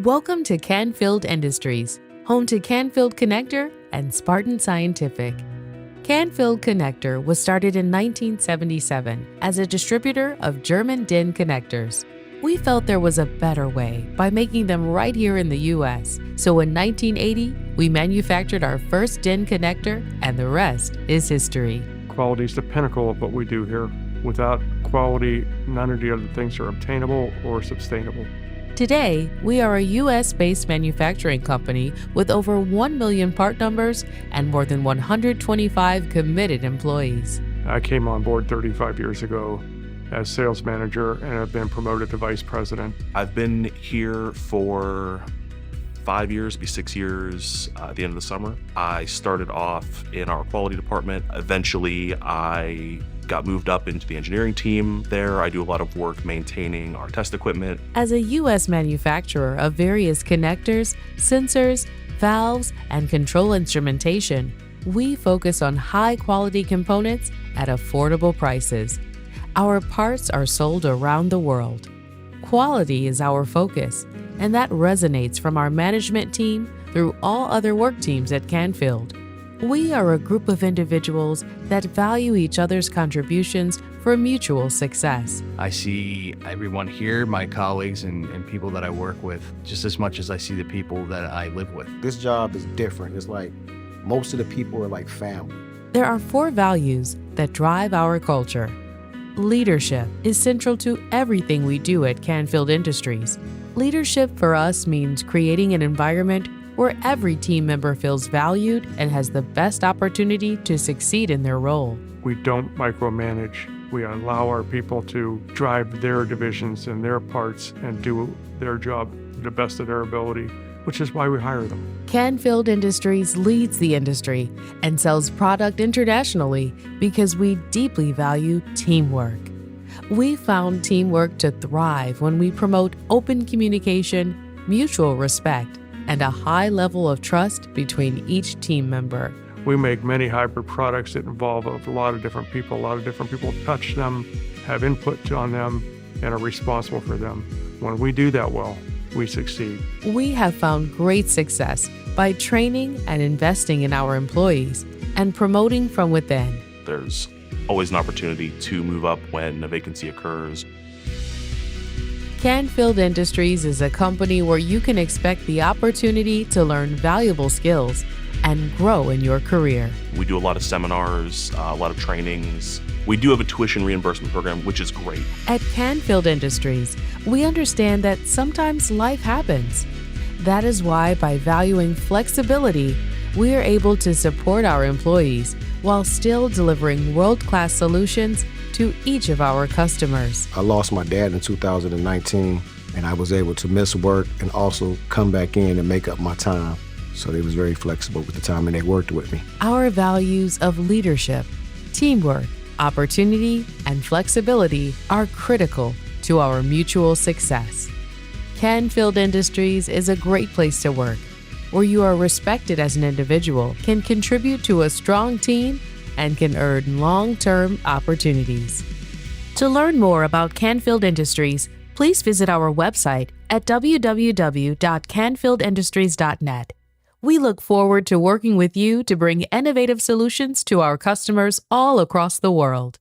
Welcome to Canfield Industries, home to Canfield Connector and Spartan Scientific. Canfield Connector was started in 1977 as a distributor of German DIN connectors. We felt there was a better way by making them right here in the U.S. So in 1980, we manufactured our first DIN connector, and the rest is history. Quality is the pinnacle of what we do here. Without quality, none of the other things are obtainable or sustainable. Today, we are a U.S.-based manufacturing company with over 1 million part numbers and more than 125 committed employees. I came on board 35 years ago as sales manager and have been promoted to vice president. I've been here for 5 years, be 6 years at the end of the summer. I started off in our quality department. Eventually, I got moved up into the engineering team there. I do a lot of work maintaining our test equipment. As a U.S. manufacturer of various connectors, sensors, valves, and control instrumentation, we focus on high-quality components at affordable prices. Our parts are sold around the world. Quality is our focus, and that resonates from our management team through all other work teams at Canfield. We are a group of individuals that value each other's contributions for mutual success. I see everyone here, my colleagues and people that I work with, just as much as I see the people that I live with. This job is different. It's like most of the people are like family. There are 4 values that drive our culture. Leadership is central to everything we do at Canfield Industries. Leadership for us means creating an environment where every team member feels valued and has the best opportunity to succeed in their role. We don't micromanage. We allow our people to drive their divisions and their parts and do their job to the best of their ability, which is why we hire them. Canfield Industries leads the industry and sells product internationally because we deeply value teamwork. We found teamwork to thrive when we promote open communication, mutual respect, and a high level of trust between each team member. We make many hybrid products that involve a lot of different people. A lot of different people touch them, have input on them, and are responsible for them. When we do that well, we succeed. We have found great success by training and investing in our employees and promoting from within. There's always an opportunity to move up when a vacancy occurs. Canfield Industries is a company where you can expect the opportunity to learn valuable skills and grow in your career. We do a lot of seminars, a lot of trainings. We do have a tuition reimbursement program, which is great. At Canfield Industries, we understand that sometimes life happens. That is why, by valuing flexibility, we are able to support our employees while still delivering world-class solutions to each of our customers. I lost my dad in 2019, and I was able to miss work and also come back in and make up my time. So they was very flexible with the time, and they worked with me. Our values of leadership, teamwork, opportunity, and flexibility are critical to our mutual success. Canfield Industries is a great place to work, where you are respected as an individual, can contribute to a strong team, and can earn long-term opportunities. To learn more about Canfield Industries, please visit our website at www.canfieldindustries.net. We look forward to working with you to bring innovative solutions to our customers all across the world.